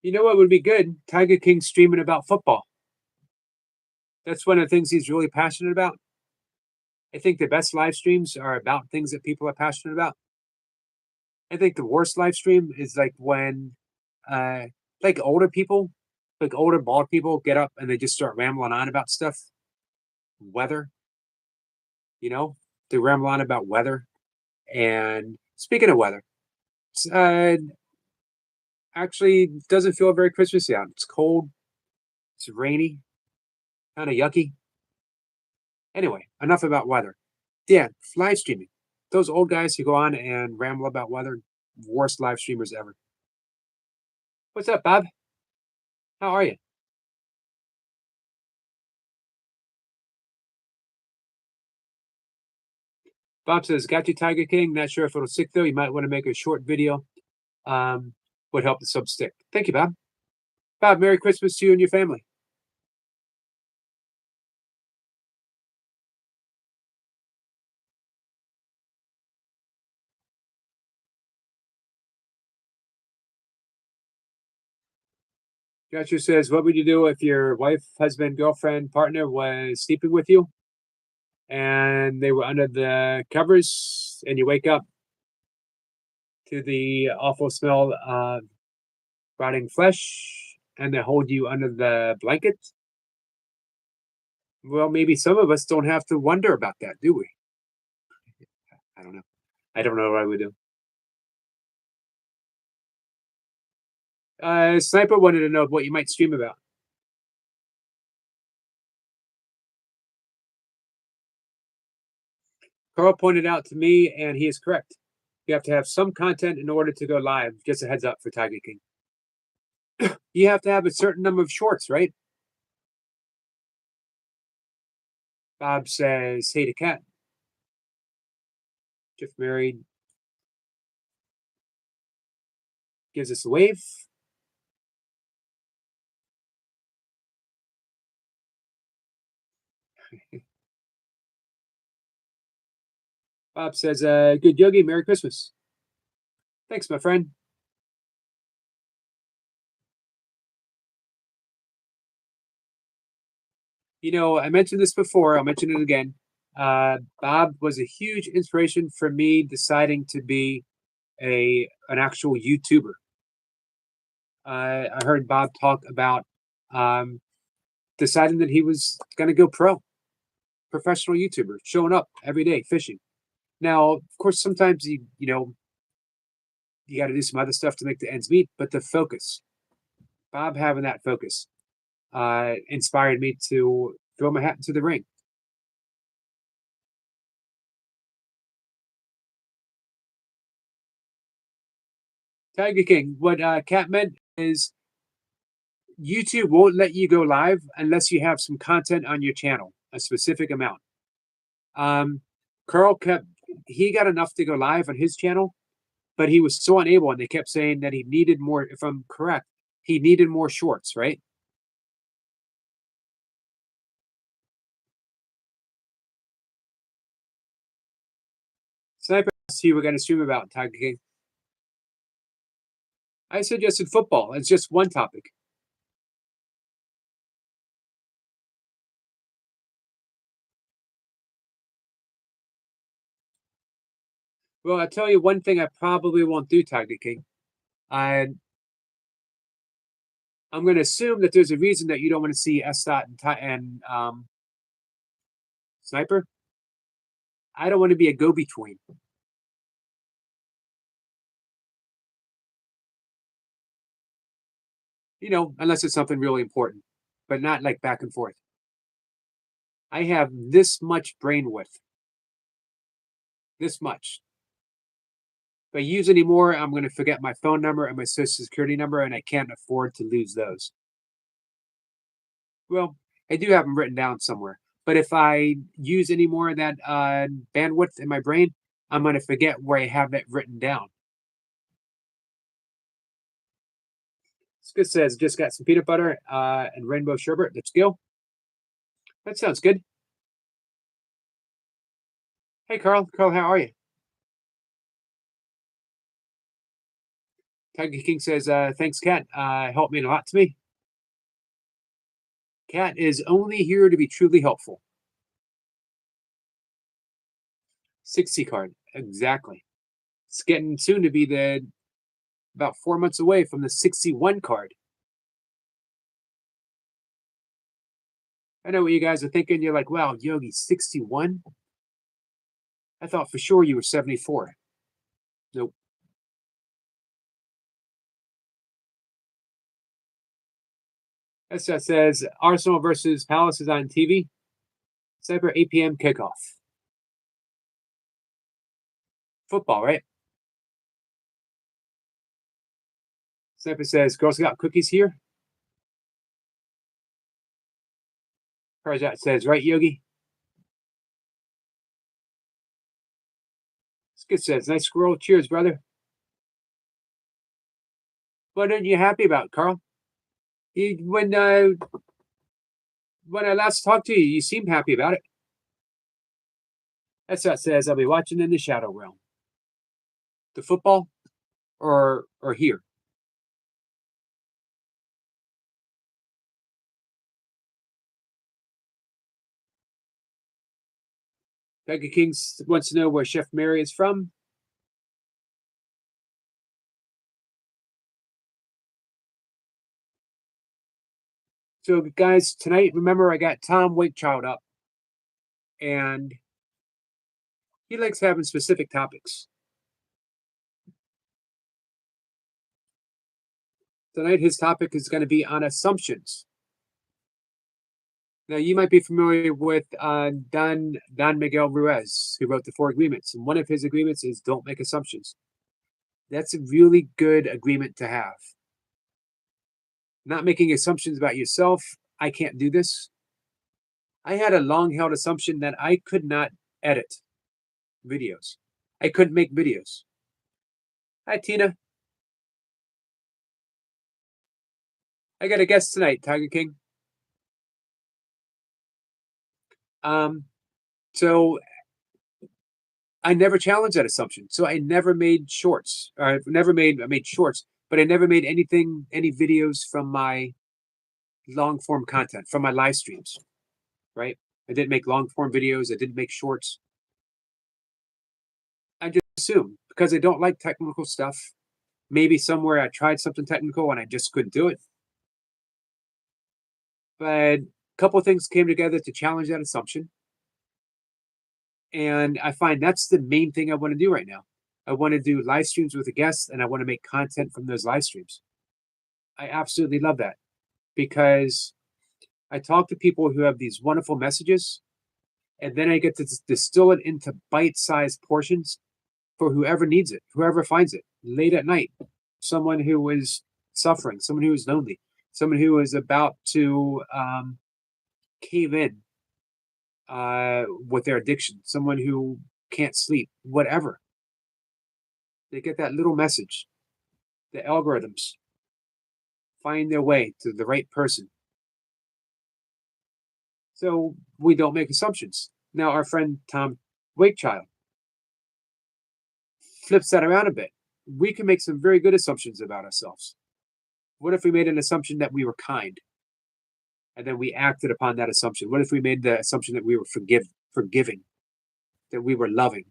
You know what would be good? Tiger King streaming about football. That's one of the things he's really passionate about. I think the best live streams are about things that people are passionate about. I think the worst live stream is like when, uh, like older people, like older bald people, get up and they just start rambling on about stuff, weather. You know, they ramble on about weather. And speaking of weather, actually doesn't feel very Christmassy out. It's cold. It's rainy. Kind of yucky. Anyway, enough about weather. Yeah, live streaming. Those old guys who go on and ramble about weather, worst live streamers ever. What's up, Bob? How are you? Bob says, "Got you, Tiger King. Not sure if it'll stick though. You might want to make a short video. Um, would help the sub stick. Thank you, Bob. Bob, Merry Christmas to you and your family. Joshua says, "What would you do if your wife, husband, girlfriend, partner was sleeping with you and they were under the covers and you wake up to the awful smell of rotting flesh and they hold you under the blanket?" Well, maybe some of us don't have to wonder about that, do we? I don't know. I don't know what I would do. Sniper wanted to know what you might stream about. Carl pointed out to me, and he is correct. You have to have some content in order to go live. Just a heads up for Tiger King. You have to have a certain number of shorts, right? Bob says, "Hey to Cat." Jeff married gives us a wave. Bob says, "Good yogi, Merry Christmas." Thanks, my friend. You know, I mentioned this before. I'll mention it again. Bob was a huge inspiration for me deciding to be an actual YouTuber. I heard Bob talk about um, deciding that he was going to go professional YouTuber, showing up every day fishing. Now, of course, sometimes you got to do some other stuff to make the ends meet, but the focus, Bob having that focus, inspired me to throw my hat into the ring. Tiger King. What Cat meant is YouTube won't let you go live unless you have some content on your channel, a specific amount. Um, Carl he got enough to go live on his channel, but he was so unable, and they kept saying that he needed more. If I'm correct, he needed more shorts, right? Sniper asked who we're going to stream about, Tiger King. I suggested football. It's just one topic. Well, I'll tell you one thing I probably won't do, Tiger King. I'm going to assume that there's a reason that you don't want to see SDOT and Sniper. I don't want to be a go-between. Unless it's something really important, but not like back and forth. I have this much brain width. This much. If I use any more, I'm going to forget my phone number and my social security number, and I can't afford to lose those. Well, I do have them written down somewhere. But if I use any more of that bandwidth in my brain, I'm going to forget where I have it written down. Skid says, just got some peanut butter and rainbow sherbet. Let's go. That sounds good. Hey, Carl. Carl, how are you? Tiger King says, thanks, Cat. Helped mean a lot to me. Cat is only here to be truly helpful. 60 card. Exactly. It's getting soon to be about 4 months away from the 61 card. I know what you guys are thinking. You're like, wow, Yogi, 61? I thought for sure you were 74. Nope. That says Arsenal versus Palace is on TV. Cyber 8 p.m. kickoff. Football, right? Sniper says, Girl Scout cookies here. Parajat says, right, Yogi? Skid says, nice squirrel. Cheers, brother. What are you happy about, Carl? When I last talked to you, you seemed happy about it. That says, I'll be watching in the Shadow Realm. The football or here? Tiger King wants to know where Chef Mary is from. So, guys, tonight, remember, I got Tom Wakechild up, and he likes having specific topics. Tonight, his topic is going to be on assumptions. Now, you might be familiar with Don Miguel Ruiz, who wrote the 4 Agreements, and one of his agreements is don't make assumptions. That's a really good agreement to have. Not making assumptions about yourself. I can't do this. I had a long-held assumption that I could not edit videos. I couldn't make videos. Hi, Tina. I got a guest tonight, Tiger King. So I never challenged that assumption. So I never made shorts. I made shorts, but I never made any videos from my long form content, from my live streams, right? I didn't make long form videos. I didn't make shorts. I just assume because I don't like technical stuff. Maybe somewhere I tried something technical and I just couldn't do it. But a couple of things came together to challenge that assumption. And I find that's the main thing I want to do right now. I want to do live streams with a guest, and I want to make content from those live streams. I absolutely love that because I talk to people who have these wonderful messages, and then I get to distill it into bite-sized portions for whoever needs it, whoever finds it late at night. Someone who is suffering, someone who is lonely, someone who is about to cave in with their addiction, someone who can't sleep, whatever. They get that little message. The algorithms find their way to the right person. So we don't make assumptions. Now, our friend Tom Wakechild flips that around a bit. We can make some very good assumptions about ourselves. What if we made an assumption that we were kind and then we acted upon that assumption? What if we made the assumption that we were forgiving, that we were loving?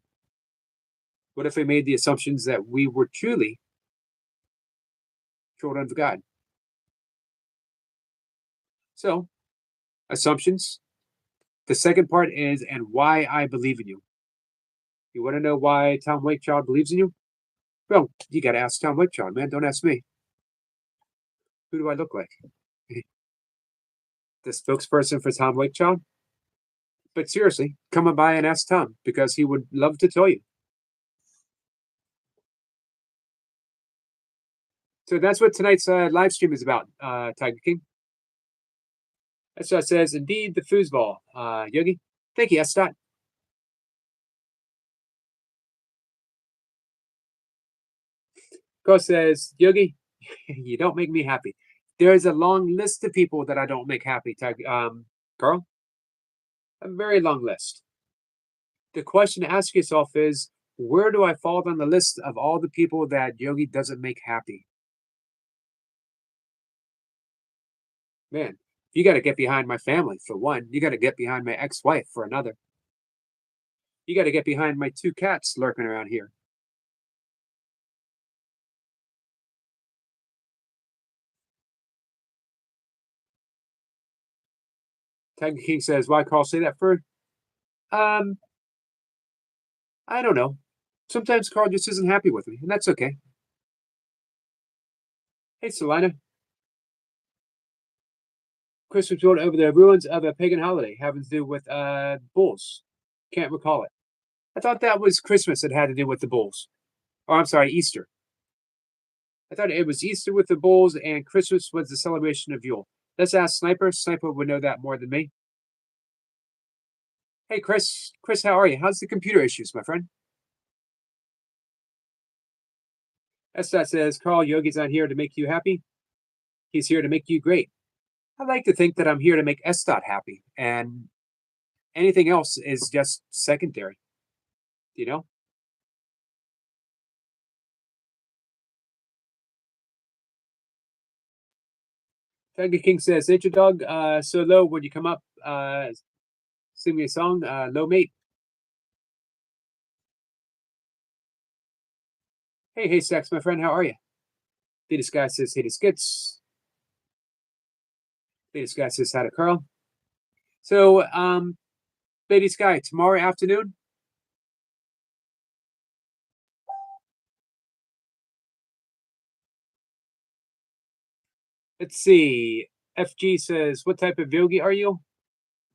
What if we made the assumptions that we were truly children of God? So, assumptions. The second part is, and why I believe in you. You want to know why Tom Wakechild believes in you? Well, you got to ask Tom Wakechild, man. Don't ask me. Who do I look like? The spokesperson for Tom Wakechild? But seriously, come on by and ask Tom because he would love to tell you. So that's what tonight's live stream is about, Tiger King. That's what it says. Indeed, the foosball, Yogi. Thank you, S. Go says, Yogi, you don't make me happy. There's a long list of people that I don't make happy, Carl. A very long list. The question to ask yourself is, where do I fall on the list of all the people that Yogi doesn't make happy? Man, you got to get behind my family for one. You got to get behind my ex-wife for another. You got to get behind my two cats lurking around here. Tiger King says, why Carl say that for? Um, I don't know. Sometimes Carl just isn't happy with me, and that's okay. Hey, Selina. Christmas tour over the ruins of a pagan holiday having to do with bulls. Can't recall it. I thought that was Christmas that had to do with the bulls. Oh, I'm sorry, Easter. I thought it was Easter with the bulls and Christmas was the celebration of Yule. Let's ask Sniper. Sniper would know that more than me. Hey, Chris. Chris, how are you? How's the computer issues, my friend? Estat says, Carl, Yogi's not here to make you happy. He's here to make you great. I like to think that I'm here to make Estat happy, and anything else is just secondary. You know? Tiger King says, Nature Dog, so low, would you come up, sing me a song? Low mate. Hey, Sax, my friend, how are you? Data Sky says, hey to Skits. Data Sky says, hi to Carl. So, Lady Sky, tomorrow afternoon, let's see. FG says, what type of yogi are you?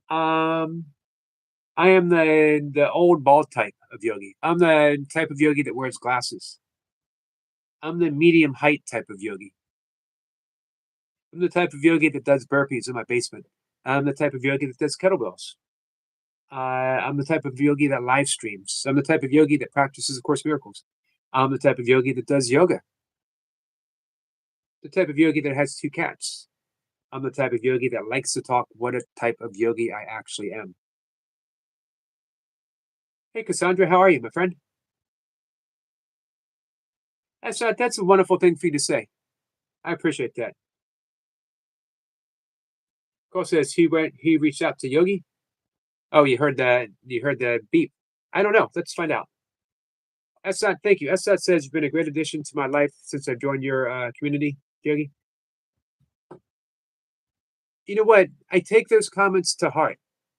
Um, I am the old bald type of yogi. I'm the type of yogi that wears glasses. I'm the medium height type of yogi. I'm the type of yogi that does burpees in my basement. I'm the type of yogi that does kettlebells. I'm the type of yogi that live streams. I'm the type of yogi that practices A Course in Miracles. I'm the type of yogi that does yoga. The type of yogi that has two cats. I'm the type of yogi that likes to talk what a type of yogi I actually am. Hey, Cassandra, how are you, my friend? That's a wonderful thing for you to say. I appreciate that. Cole says he reached out to Yogi. Oh, you heard the beep. I don't know. Let's find out. Esat, thank you. Esat says you've been a great addition to my life since I've joined your community, Yogi. You know what? I take those comments to heart,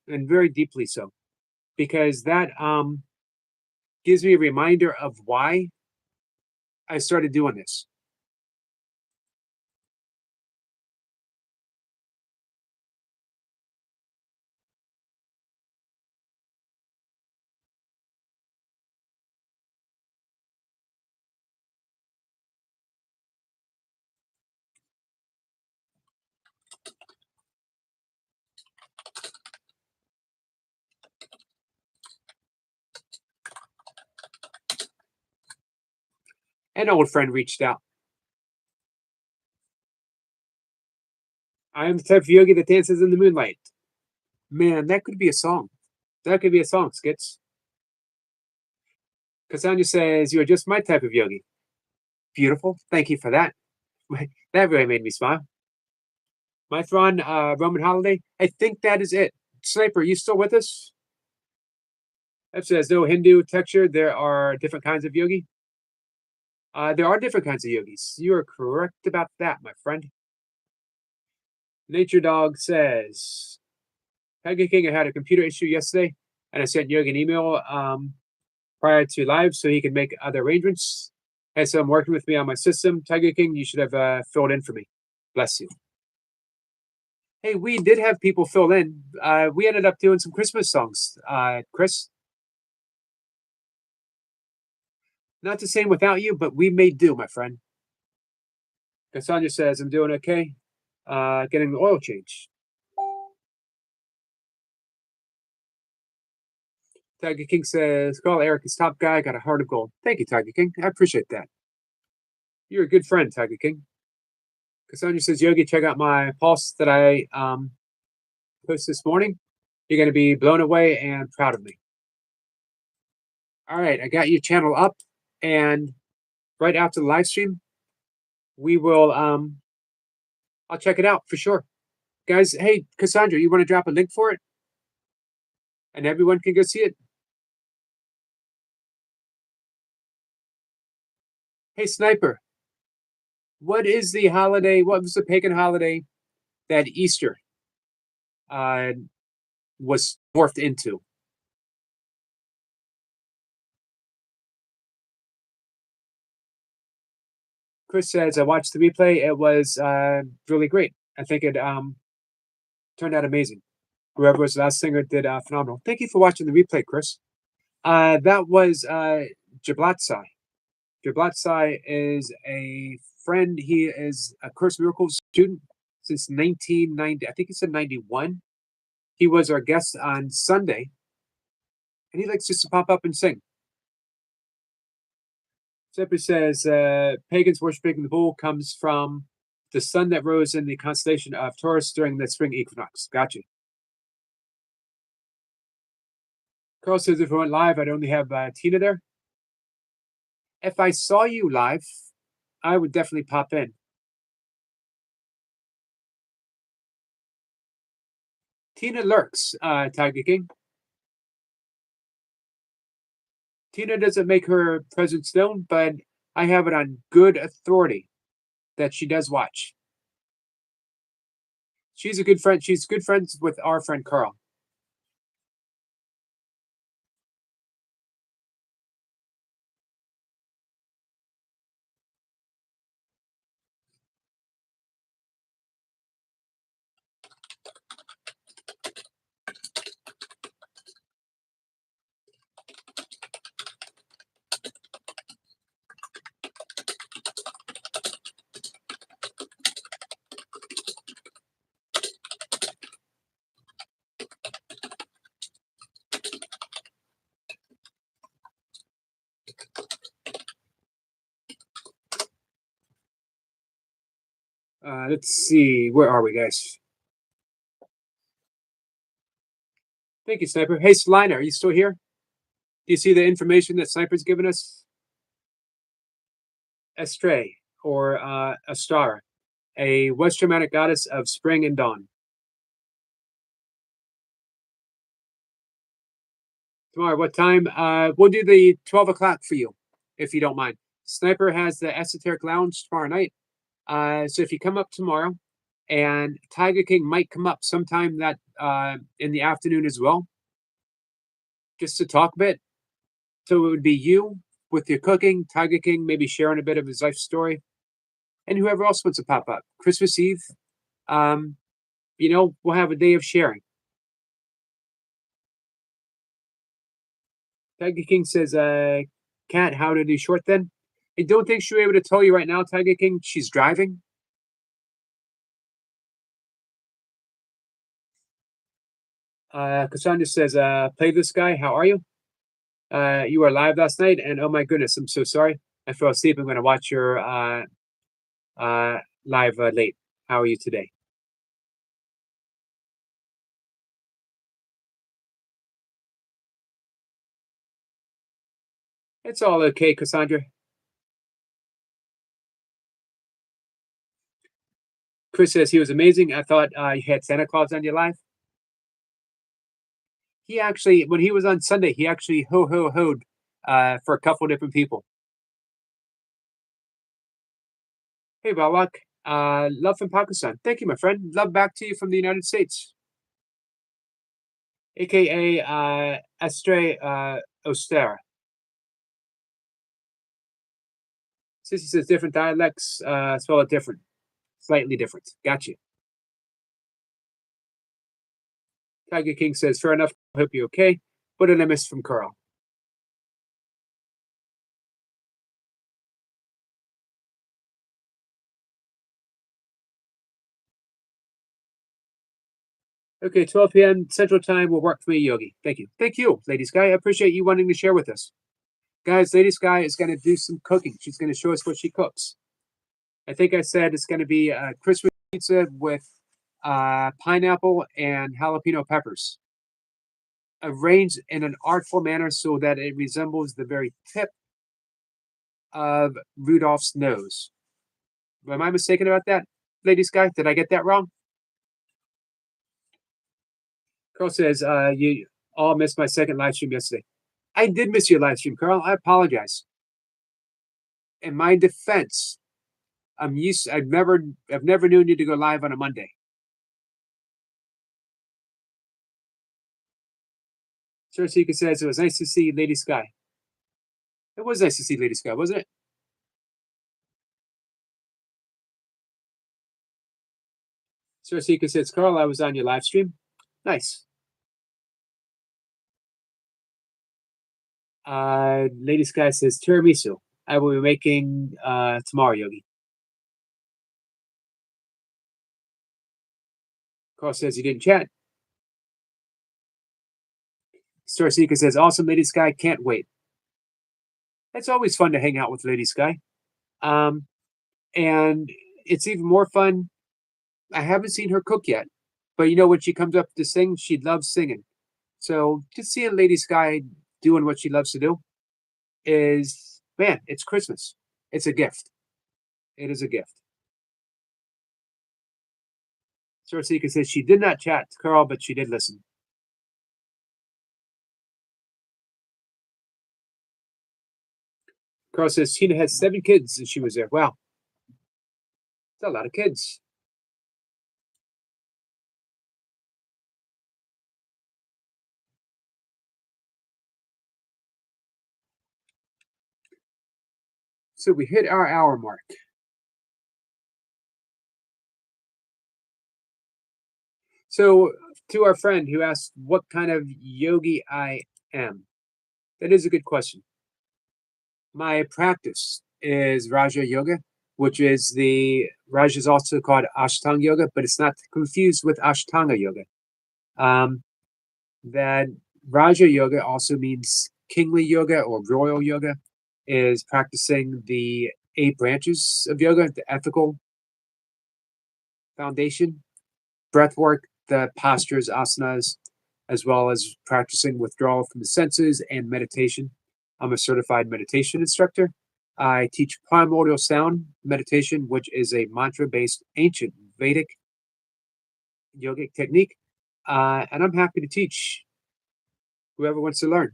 and very deeply so, because that gives me a reminder of why I started doing this. An old friend reached out. I am the type of yogi that dances in the moonlight. Man, that could be a song. That could be a song, Skits. Cassandra says, "You are just my type of yogi." Beautiful. Thank you for that. That really made me smile. My Thrawn, Roman Holiday. I think that is it. Sniper, you still with us? That says no Hindu texture. There are different kinds of yogi. There are different kinds of yogis. You are correct about that, my friend. Nature Dog says, Tiger King, I had a computer issue yesterday, and I sent Yogi an email prior to live so he could make other arrangements. And so I'm working with me on my system. Tiger King, you should have filled in for me. Bless you. Hey, we did have people fill in. We ended up doing some Christmas songs, Chris. Not the same without you, but we may do, my friend. Cassandra says, I'm doing okay. Getting the oil change. Tiger King says, call Eric is top guy. Got a heart of gold. Thank you, Tiger King. I appreciate that. You're a good friend, Tiger King. Cassandra says, Yogi, check out my pulse that I posted this morning. You're going to be blown away and proud of me. All right, I got your channel up, and right after the live stream, we will I'll check it out for sure. Guys, hey, Cassandra, you want to drop a link for it? And everyone can go see it? Hey, Sniper, what is the holiday? What was the pagan holiday that Easter was morphed into? Chris says, I watched the replay. It was really great. I think it turned out amazing. Whoever was the last singer did phenomenal. Thank you for watching the replay, Chris. That was Jablatsai. Jablatsai is a friend. He is a Course in Miracles student since 1990. I think he said 91. He was our guest on Sunday, and he likes just to pop up and sing. Simply says, pagans worshiping the bull comes from the sun that rose in the constellation of Taurus during the spring equinox. Gotcha. Carl says, if we went live, I'd only have Tina there. If I saw you live, I would definitely pop in. Tina lurks, Tiger King. Tina doesn't make her presence known, but I have it on good authority that she does watch. She's a good friend. She's good friends with our friend Carl. Let's see. Where are we, guys? Thank you, Sniper. Hey, Selina, are you still here? Do you see the information that Sniper's given us? Estray, or Astara, a West Germanic goddess of spring and dawn. Tomorrow, what time? We'll do the 12 o'clock for you, if you don't mind. Sniper has the Esoteric Lounge tomorrow night. So if you come up tomorrow, and Tiger King might come up sometime that in the afternoon as well, just to talk a bit. So it would be you with your cooking, Tiger King maybe sharing a bit of his life story, and whoever else wants to pop up. Christmas Eve, we'll have a day of sharing. Tiger King says, Kat, how to do short then? I don't think she'll be able to tell you right now, Tiger King. She's driving. Cassandra says, play this guy. How are you? You were live last night, and oh my goodness, I'm so sorry. I fell asleep. I'm going to watch your live late. How are you today? It's all okay, Cassandra. Chris says he was amazing. I thought you had Santa Claus on your live. He actually, when he was on Sunday, he actually hoed for a couple different people. Hey, Balak. Love from Pakistan. Thank you, my friend. Love back to you from the United States. AKA Estre Ostera. Sissy says different dialects spell it different, slightly different. Got you. Tiger King says, fair enough. Hope you're okay. What did I miss from Carl? Okay, 12 p.m. Central Time will work for me, Yogi. Thank you. Thank you, Lady Sky. I appreciate you wanting to share with us. Guys, Lady Sky is going to do some cooking. She's going to show us what she cooks. I think I said it's going to be Christmas pizza with pineapple and jalapeno peppers, arranged in an artful manner so that it resembles the very tip of Rudolph's nose. Am I mistaken about that, Lady Sky? Did I get that wrong? Carl says, you all missed my second live stream yesterday. I did miss your live stream, Carl. I apologize. In my defense, I've never known you to go live on a Monday. Sir Seeker says it was nice to see Lady Sky. It was nice to see Lady Sky, wasn't it? Sir Seeker says, Carl, I was on your live stream. Nice. Lady Sky says tiramisu. I will be making tomorrow, Yogi. Carl says he didn't chat. Star Seeker says, awesome, Lady Sky, can't wait. It's always fun to hang out with Lady Sky. And it's even more fun. I haven't seen her cook yet, but you know, when she comes up to sing, she loves singing. So just seeing Lady Sky doing what she loves to do is, man, it's Christmas. It's a gift. It is a gift. Star Seeker says she did not chat to Carl, but she did listen. Carl says Tina has 7 kids and she was there. Wow. That's a lot of kids. So we hit our hour mark. So to our friend who asked what kind of yogi I am, that is a good question. My practice is Raja Yoga, which is Raja is also called Ashtanga Yoga, but it's not confused with Ashtanga Yoga. That Raja Yoga also means kingly yoga or royal yoga, is practicing the 8 branches of yoga, the ethical foundation, breath work, the postures, asanas, as well as practicing withdrawal from the senses and meditation. I'm a certified meditation instructor. I teach primordial sound meditation, which is a mantra based ancient Vedic yogic technique. And I'm happy to teach whoever wants to learn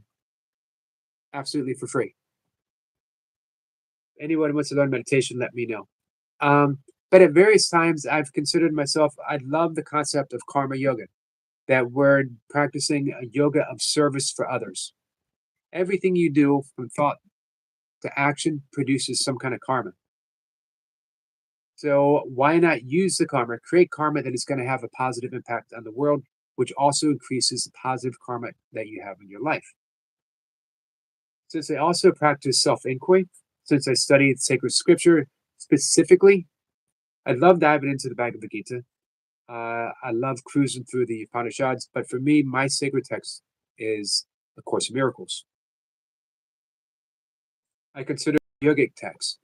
absolutely for free. Anyone who wants to learn meditation, let me know. But at various times, I've considered myself, I love the concept of karma yoga, that we're practicing a yoga of service for others. Everything you do from thought to action produces some kind of karma. So why not use the karma, create karma that is going to have a positive impact on the world, which also increases the positive karma that you have in your life. Since I also practice self-inquiry, since I studied sacred scripture specifically, I love diving into the Bhagavad Gita. I love cruising through the Upanishads, but for me, my sacred text is A Course in Miracles. I consider yogic texts.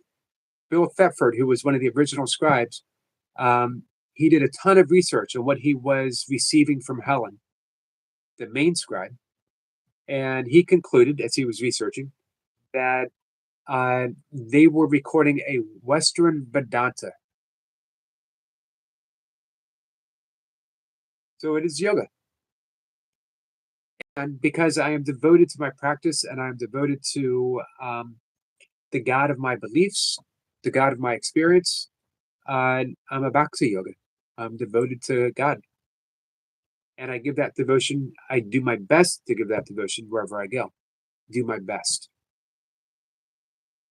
Bill Thetford, who was one of the original scribes, he did a ton of research on what he was receiving from Helen, the main scribe, and he concluded, as he was researching, that they were recording a Western Vedanta. So it is yoga. And because I am devoted to my practice and I'm devoted to the God of my beliefs, the God of my experience, I'm a Bhakti yoga. I'm devoted to God. And I give that devotion, I do my best to give that devotion wherever I go. Do my best.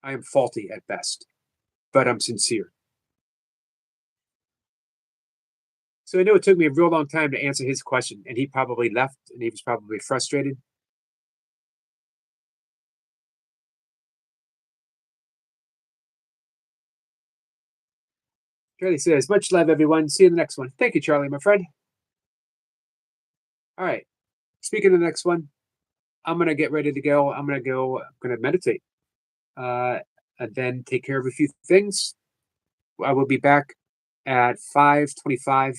I am faulty at best, but I'm sincere. So I know it took me a real long time to answer his question, and he probably left and he was probably frustrated. Charlie says, much love, everyone. See you in the next one. Thank you, Charlie, my friend. All right. Speaking of the next one, I'm going to get ready to go. I'm going to meditate and then take care of a few things. I will be back at 5:25.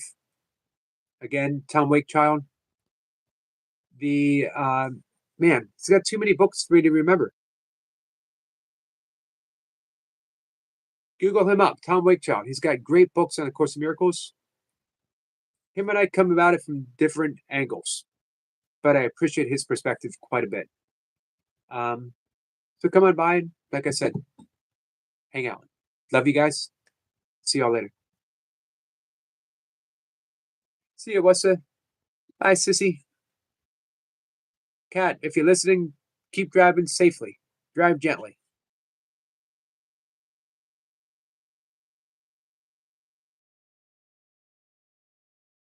Again, Tom Wakechild. The man, he's got too many books for me to remember. Google him up, Tom Wakechild. He's got great books on A Course in Miracles. Him and I come about it from different angles, but I appreciate his perspective quite a bit. So come on by and, like I said, hang out. Love you guys. See y'all later. See you, Wessa. Bye, Sissy. Kat, if you're listening, keep driving safely. Drive gently.